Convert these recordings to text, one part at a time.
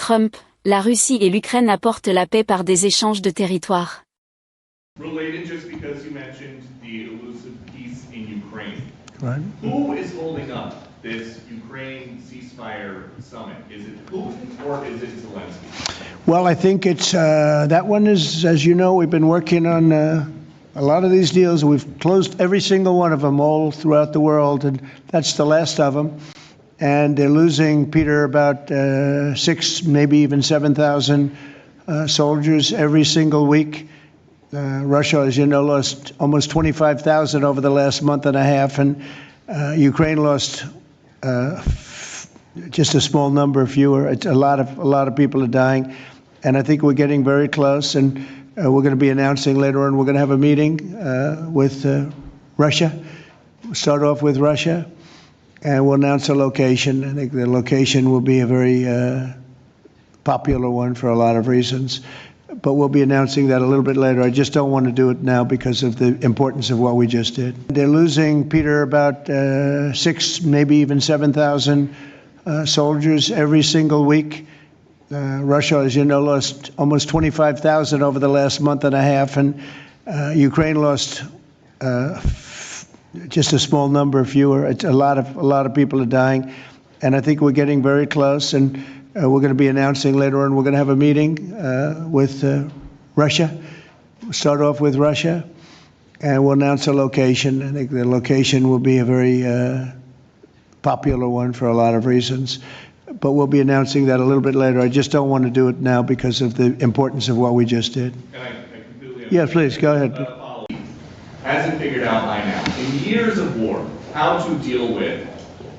Trump, la Russie et l'Ukraine apportent la paix par des échanges de territoires. Related just because you mentioned the elusive peace in Ukraine. Right. Who is holding up this Ukraine ceasefire summit? Is it Putin or is it Zelensky? Well, I think it's that one is, as you know, we've been working on a lot of these deals. We've closed every single one of them all throughout the world, and that's the last of them. And they're losing, Peter, about 6, maybe even 7,000 soldiers every single week. Russia, as you know, lost almost 25,000 over the last month and a half, and Ukraine lost just a small number, fewer. It's a lot of people are dying, and I think we're getting very close. And we're going to be announcing later on. We're going to have a meeting with Russia. We'll start off with Russia, and we'll announce a location. I think the location will be a very popular one for a lot of reasons. But we'll be announcing that a little bit later. I just don't want to do it now because of the importance of what we just did. They're losing, Peter, about 6, maybe even 7,000 soldiers every single week. Russia, as you know, lost almost 25,000 over the last month and a half, and Ukraine lost just a small number, fewer. It's a lot of people are dying, and I think we're getting very close. And we're going to be announcing later on. We're going to have a meeting with Russia. We'll start off with Russia, and we'll announce a location. I think the location will be a very popular one for a lot of reasons. But we'll be announcing that a little bit later. I just don't want to do it now because of the importance of what we just did. And I completely understand. Yeah, please, go ahead. Hasn't figured out by now, in years of war, how to deal with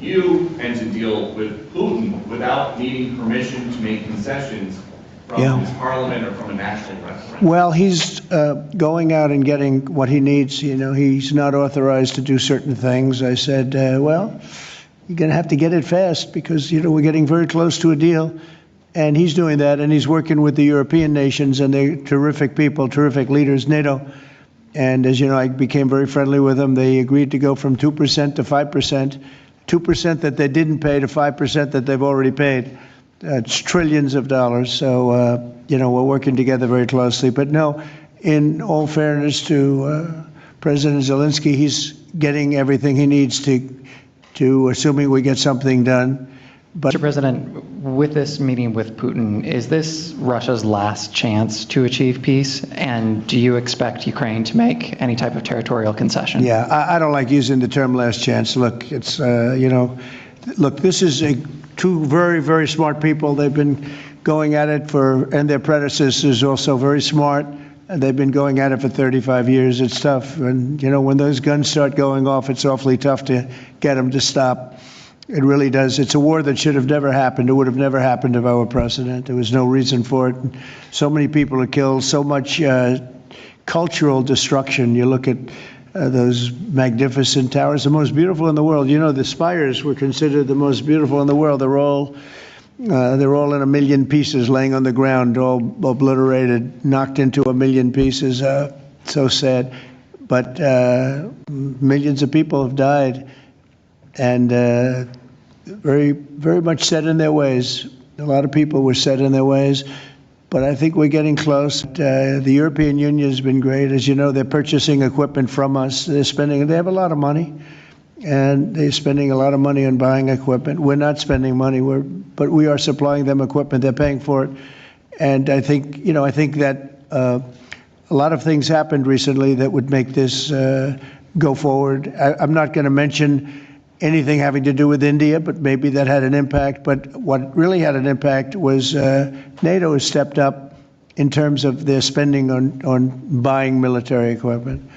you and to deal with Putin without needing permission to make concessions from his parliament or from a national referendum. Well, he's going out and getting what he needs. You know, he's not authorized to do certain things. I said, well, you're going to have to get it fast because, you know, we're getting very close to a deal. And he's doing that, and he's working with the European nations, and they're terrific people, terrific leaders, NATO. And as you know, I became very friendly with them. They agreed to go from 2% to 5%. 2% that they didn't pay to 5% that they've already paid. It's trillions of dollars. So, you know, we're working together very closely. But no, in all fairness to President Zelensky, he's getting everything he needs to assuming we get something done. But Mr. President, with this meeting with Putin, is this Russia's last chance to achieve peace? And do you expect Ukraine to make any type of territorial concession? Yeah, I don't like using the term last chance. Look, it's, you know, look, this is two very, very smart people. They've been going at it and their predecessors also very smart. And they've been going at it for 35 years. It's tough. And, you know, when those guns start going off, it's awfully tough to get them to stop. It really does. It's a war that should have never happened. It would have never happened if I were president. There was no reason for it. So many people are killed, so much cultural destruction. You look at those magnificent towers, the most beautiful in the world. You know, the spires were considered the most beautiful in the world. They're all in a million pieces laying on the ground, all obliterated, knocked into a million pieces. So sad. But millions of people have died. And very, very much set in their ways. A lot of people were set in their ways, but I think we're getting close. The European Union has been great. As you know, they're purchasing equipment from us. They have a lot of money, and they're spending a lot of money on buying equipment. We're not spending money, but we are supplying them equipment. They're paying for it. And I think, you know, I think that a lot of things happened recently that would make this go forward. I'm not going to mention anything having to do with India, but maybe that had an impact. But what really had an impact was NATO has stepped up in terms of their spending on buying military equipment.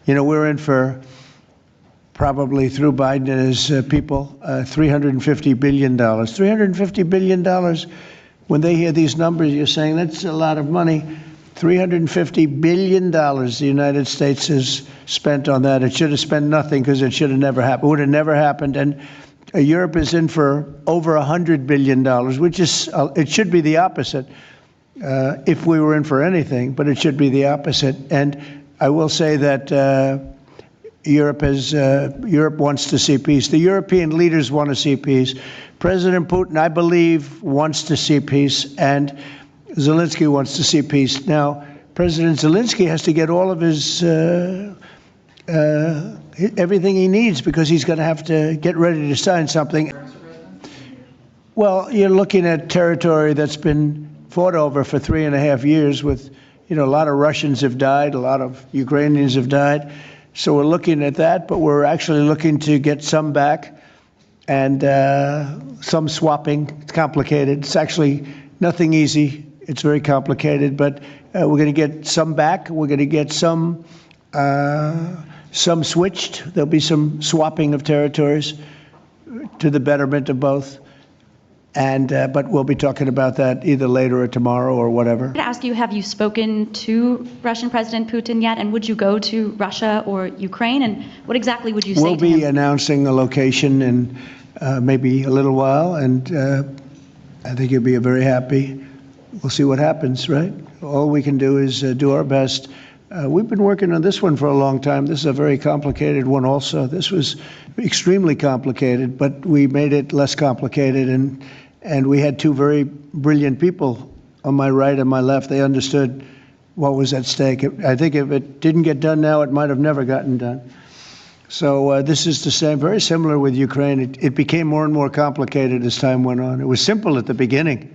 You know, we're in for probably through Biden and his people, $350 billion. $350 billion. When they hear these numbers, you're saying that's a lot of money. $350 billion the United States has spent on that. It should have spent nothing because it should have never happened. It would have never happened. And Europe is in for over $100 billion, which is, it should be the opposite if we were in for anything, but it should be the opposite. And I will say that Europe wants to see peace. The European leaders want to see peace. President Putin, I believe, wants to see peace, and Zelensky wants to see peace. Now, President Zelensky has to get all of his everything he needs, because he's going to have to get ready to sign something. Well, you're looking at territory that's been fought over for 3.5 years with, a lot of Russians have died, a lot of Ukrainians have died. So we're looking at that, but we're actually looking to get some back and some swapping. It's complicated. It's actually nothing easy. It's very complicated, but we're going to get some back. We're going to get some switched. There'll be some swapping of territories to the betterment of both. And but we'll be talking about that either later or tomorrow or whatever. I ask you, have you spoken to Russian President Putin yet? And would you go to Russia or Ukraine? And what exactly would you say to him? We'll be announcing a location in maybe a little while, and I think you'll be very happy. We'll see what happens, right? All we can do is do our best. We've been working on this one for a long time. This is a very complicated one also. This was extremely complicated, but we made it less complicated, and we had two very brilliant people on my right and my left. They understood what was at stake. I think if it didn't get done now, it might have never gotten done. So this is the same, very similar with Ukraine. It became more and more complicated as time went on. It was simple at the beginning. It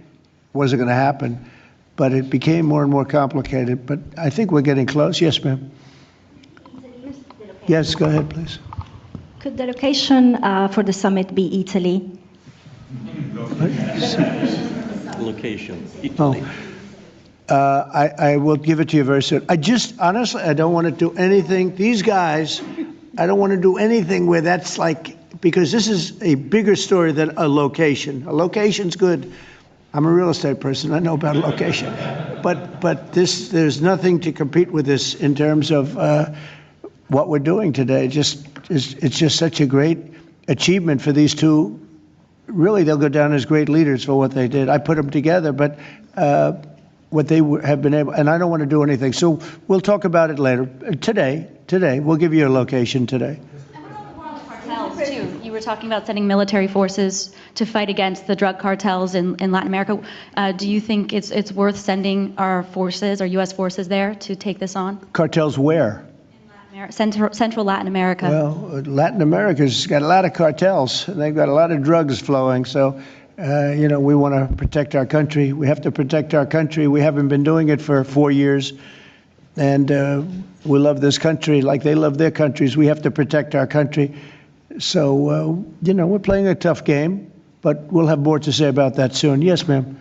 wasn't going to happen. But it became more and more complicated. But I think we're getting close. Yes, ma'am. Yes, go ahead, please. Could the location for the summit be Italy? Location, Italy. I will give it to you very soon. Honestly, I don't want to do anything. These guys, I don't want to do anything where that's like, because this is a bigger story than a location. A location's good. I'm a real estate person. I know about location, but there's nothing to compete with this in terms of what we're doing today. It's just such a great achievement for these two. Really, they'll go down as great leaders for what they did. I put them together, but what they have been able, and I don't want to do anything. So we'll talk about it later. Today, we'll give you a location today. Cartels too. You were talking about sending military forces to fight against the drug cartels in Latin America. Do you think it's worth sending our forces, our U.S. forces there to take this on? Cartels where? Central Latin America. Well, Latin America's got a lot of cartels. They've got a lot of drugs flowing. So, we want to protect our country. We have to protect our country. We haven't been doing it for 4 years. And we love this country like they love their countries. We have to protect our country. So, we're playing a tough game, but we'll have more to say about that soon. Yes, ma'am.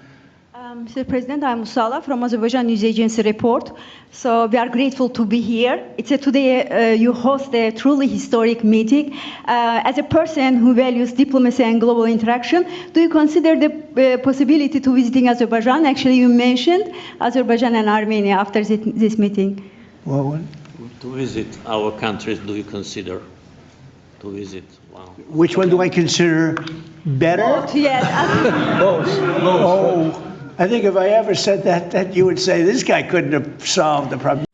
Mr. President, I'm Musala from Azerbaijan News Agency Report. So we are grateful to be here. Today you host a truly historic meeting. As a person who values diplomacy and global interaction, do you consider the possibility to visiting Azerbaijan? Actually, you mentioned Azerbaijan and Armenia after this meeting. Well, To visit our countries, do you consider to visit? Wow. which one do I consider better? Yes. Oh, I think if I ever said that you would say this guy couldn't have solved the problem.